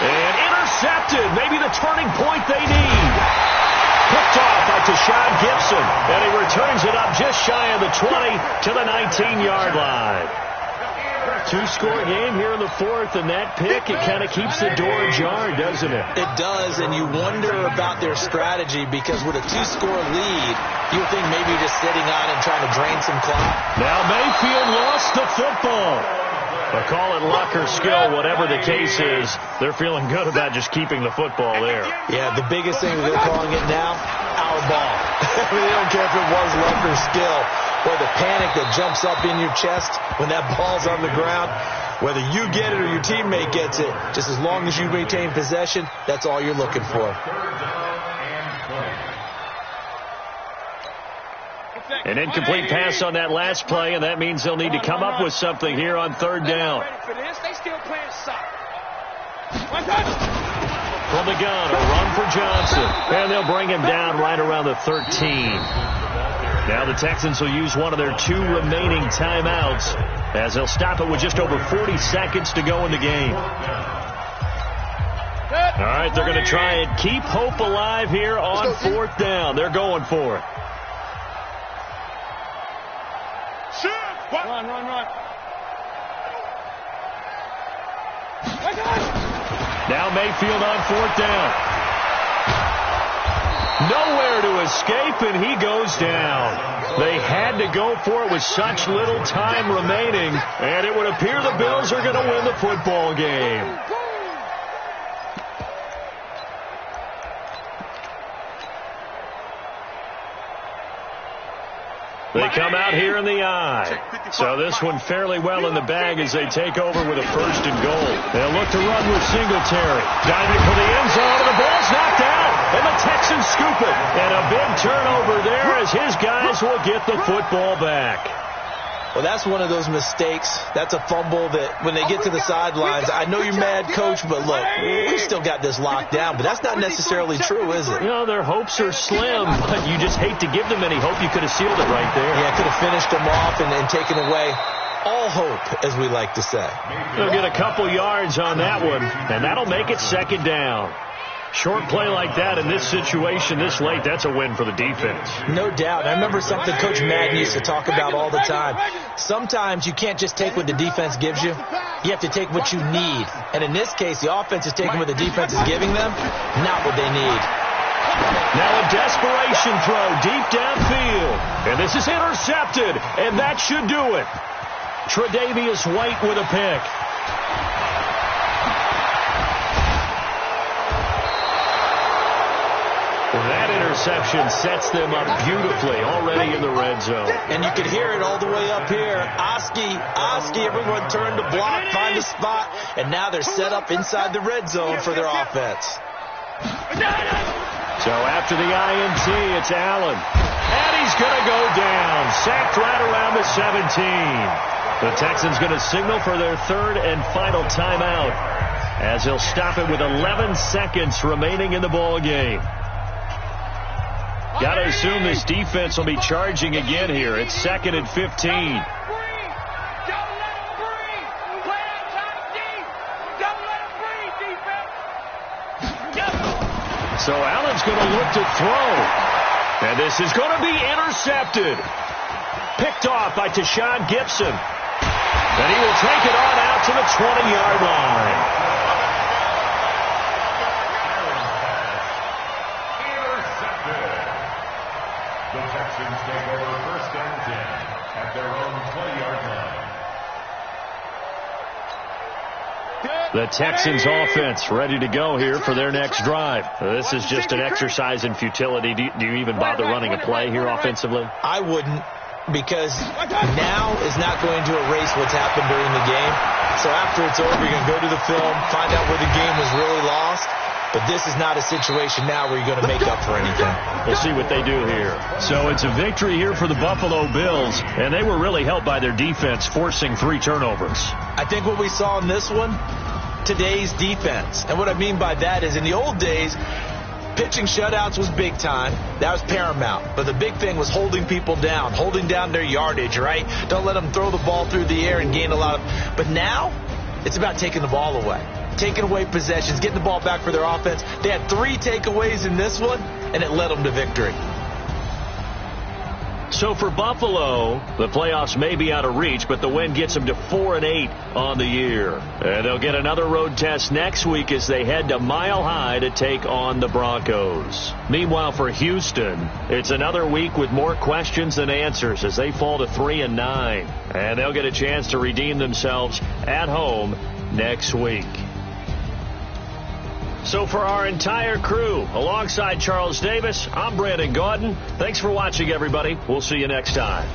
And intercepted. Maybe the turning point they need. Picked off by Tashawn Gibson. And he returns it up just shy of the 20 to the 19-yard line. 2-score game here in the 4th, and that pick, it kind of keeps the door ajar, doesn't it? It does, and you wonder about their strategy because with a 2-score lead, you would think maybe just sitting on and trying to drain some clock. Now Mayfield lost the football. But call it luck or skill, whatever the case is, they're feeling good about just keeping the football there. Yeah, the biggest thing they're calling it now, our ball. I mean, they don't care if it was luck or skill. Or the panic that jumps up in your chest when that ball's on the ground. Whether you get it or your teammate gets it, just as long as you maintain possession, that's all you're looking for. An incomplete pass on that last play, and that means they'll need to come up with something here on 3rd down. From the gun, a run for Johnson. And they'll bring him down right around the 13. Now the Texans will use one of their 2 remaining timeouts as they'll stop it with just over 40 seconds to go in the game. All right, they're going to try and keep hope alive here on 4th down. They're going for it. Run. Now Mayfield on 4th down. Nowhere to escape, and he goes down. They had to go for it with such little time remaining, and it would appear the Bills are going to win the football game. They come out here in the eye. So this one fairly well in the bag as they take over with a 1st and goal. They'll look to run with Singletary. Diving for the end zone, and the ball's knocked out. And the Texans scoop it. And a big turnover there as his guys will get the football back. Well, that's one of those mistakes. That's a fumble that when they get to the sidelines, I know you're mad, Coach, but look, we still got this locked down. But that's not necessarily true, is it? You know, their hopes are slim, but you just hate to give them any hope. You could have sealed it right there. Yeah, could have finished them off and taken away all hope, as we like to say. They'll get a couple yards on that one, and that'll make it second down. Short play like that in this situation this late, that's a win for the defense. No doubt. I remember something Coach Madden used to talk about all the time. Sometimes you can't just take what the defense gives you. You have to take what you need. And in this case, the offense is taking what the defense is giving them, not what they need. Now a desperation throw deep downfield. And this is intercepted, and that should do it. Tre'Davious White with a pick. That interception sets them up beautifully already in the red zone. And you can hear it all the way up here. Oski, everyone turned to block, find a spot, and now they're set up inside the red zone for their offense. So after the INT, it's Allen. And he's going to go down. Sacked right around the 17. The Texans going to signal for their third and final timeout as he'll stop it with 11 seconds remaining in the ball game. Got to assume this defense will be charging again here. It's 2nd and 15. So Allen's going to look to throw. And this is going to be intercepted. Picked off by Tashawn Gibson. And he will take it on out to the 20-yard line. The Texans take over 1st and 10 at their own 20-yard line. The Texans offense ready to go here for their next drive. This is just an exercise in futility. Do you even bother running a play here offensively? I wouldn't, because now is not going to erase what's happened during the game. So after it's over, you're going to go to the film, find out where the game was really lost. But this is not a situation now where you're going to make up for anything. We'll see what they do here. So it's a victory here for the Buffalo Bills, and they were really helped by their defense forcing 3 turnovers. I think what we saw in this one, today's defense. And what I mean by that is in the old days, pitching shutouts was big time. That was paramount. But the big thing was holding people down, holding down their yardage, right? Don't let them throw the ball through the air and gain a lot of... But now, it's about taking the ball away. Taking away possessions, getting the ball back for their offense. They had 3 takeaways in this one, and it led them to victory. So for Buffalo, the playoffs may be out of reach, but the win gets them to 4-8 on the year. And they'll get another road test next week as they head to Mile High to take on the Broncos. Meanwhile, for Houston, it's another week with more questions than answers as they fall to 3-9. And they'll get a chance to redeem themselves at home next week. So for our entire crew, alongside Charles Davis, I'm Brandon Gaudin. Thanks for watching, everybody. We'll see you next time.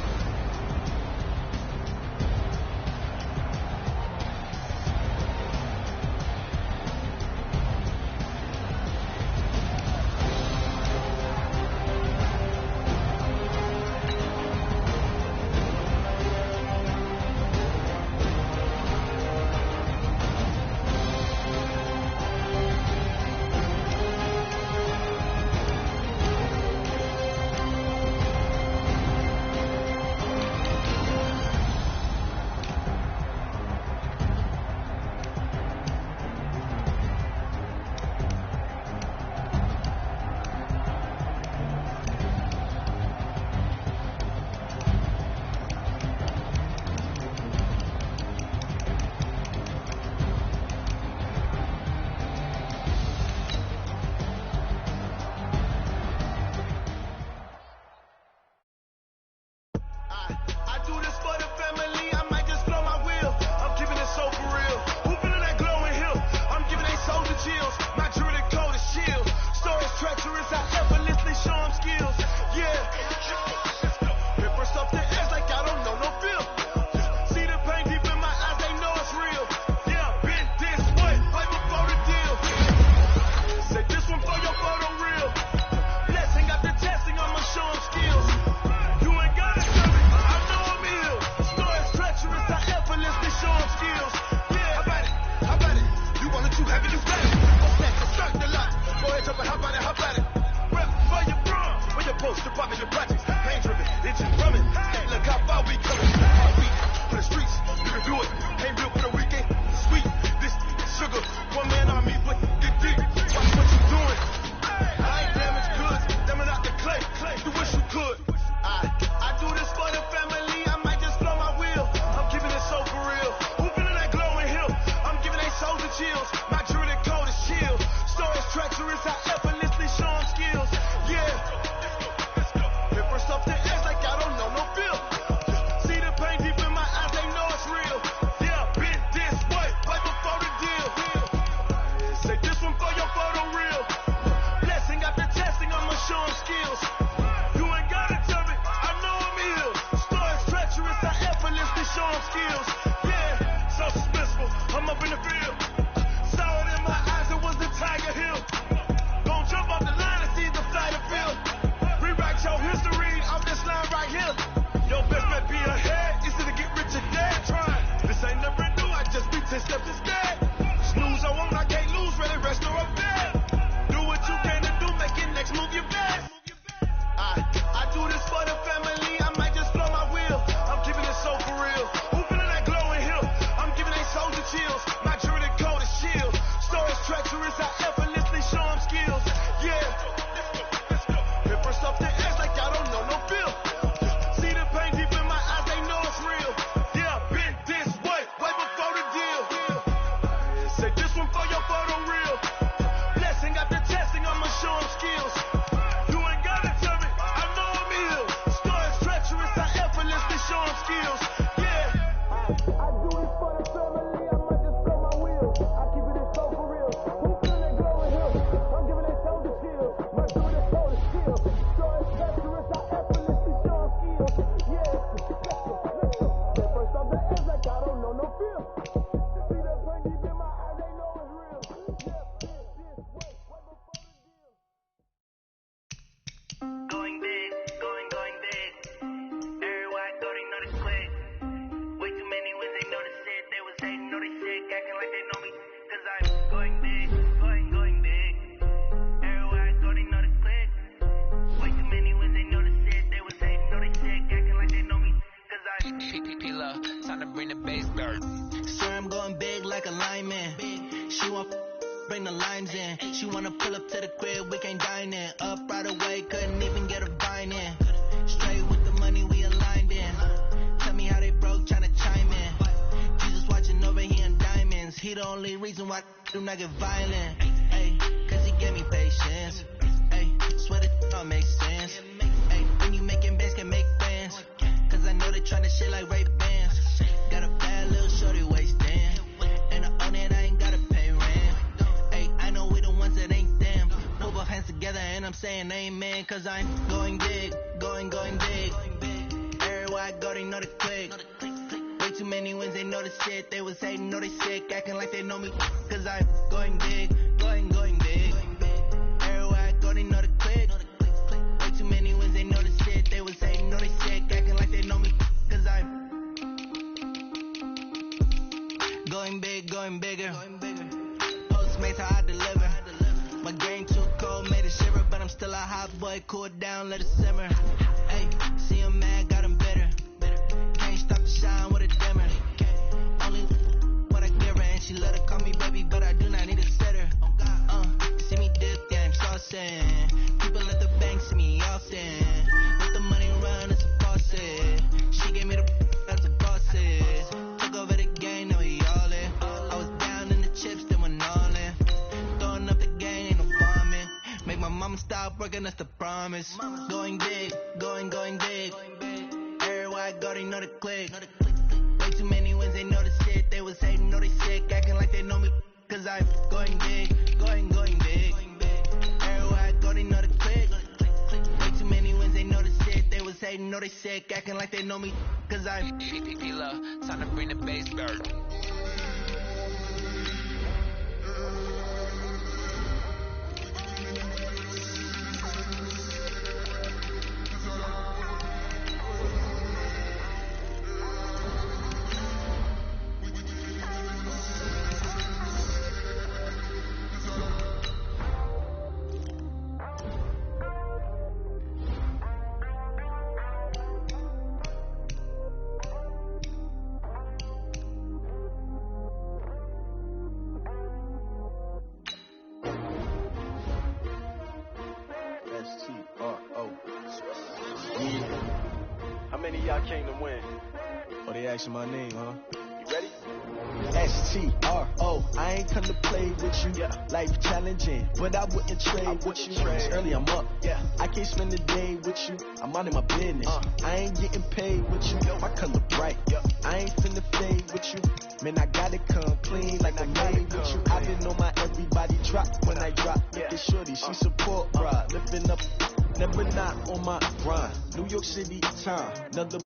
I do this for the family, I might just blow my wheel. I'm keeping it so for real. Who feeling that glowing hill? I'm giving they soldier chills. My jewelry coat is shield. Stories treacherous, I effortlessly show them skills. Yeah. Hit first off the edge like I don't know no feel. See the pain deep in my eyes, they know it's real. Yeah, been this way before the deal. Say this one for your photo reel. Blessing got the testing, I'ma show them skills. You ain't gotta tell me, I know I'm ill. Stories treacherous, I effortlessly show them skills. Yeah. I do it for the family, I might just blow my wheel. I keep it so for real. Who feeling that glowing hill? I'm giving it soldier chills. My jewelry coat is shield. Stories treacherous, I effortlessly show them skills. Yeah. First off the edge like I don't know no feel. See that pain deep in my eyes, they know it's real. Yeah, this way before the deal. Going big, going big. Everywhere I go, they know the quick. Way too many wins, they know the shit. They was hating, know they sick, acting like they know me. Cause I'm going big, going big. Everywhere I go, they know the quick. Way too many wins, they know the shit. They was hating, know they sick, acting like they know me. Cause I'm P-P-P-Love, time to bring the bass bird. Swear I'm going big like a lineman. She want bring the lines in. She wanna pull up to the crib, we can't dine in. Up right away, couldn't even get a vine in. Straight with the money we aligned in. Tell me how they broke, tryna chime in. Jesus watching over here in diamonds. He the only reason why I do not get violent. Ay, cause he gave me patience. Ay, swear that all makes sense. Ay, when you making bands, can make friends. Cause I know they tryna shit like Ray-Bans. Got a bad little shorty waist in. And I own it, I ain't gotta pay rent. Ay, I know we the ones that ain't them. Put both hands together and I'm saying amen. Cause I'm going big, going big. Everywhere I go, they know the click. Way too many wins, they know the shit. They was hating, know they sick, acting like they know me. Cause I'm going big, going big. Everywhere I go, they know the click. Way too many wins, they know the shit. They was hating, know they sick, acting like they know me. Cause I'm going big, going bigger. Postmates how I deliver. My game too cold, made it shiver, but I'm still a hot boy. Cool it down, let it simmer. Hey, see him mad, got him bitter. Can't stop the shine with a dimmer. Only what I give her, and she let her call me baby, but I do not need a sitter. See me dip, yeah, I'm saucing. People at the bank see me often. Let the money run, it's a faucet. She gave me the that's a faucet. Took over the game, now we all in. I was down in the chips, then went all in. Throwing up the game, ain't no bombing. Make my mama stop working, that's the promise. Going big, going big. Everywhere I go, they know the click. Way too many wins, they know the shit. They was hating, know they sick, acting like they know me. Cause I'm going big, going big. Everywhere I go, they know the click. Way too many wins, they know the shit. They was hating, know they sick, acting like they know me. Cause I'm P-P-P-Love, time to bring the bass bird. How many of y'all came to win? Oh, they asking my name, huh? You ready? S-T-R-O, I ain't come to play with you. Yeah. Life challenging, but I wouldn't trade with you. It's early, I'm up. Yeah. I can't spend the day with you. I'm minding my business. I ain't getting paid with you. My color bright. I ain't finna fade with you. Man, I gotta come clean like I'm made with you. I been on my everybody drop when I drop. Look at shorty, she support ride. Lifting up, never not on my grind. New York City time, another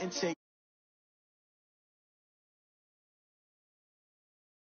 and take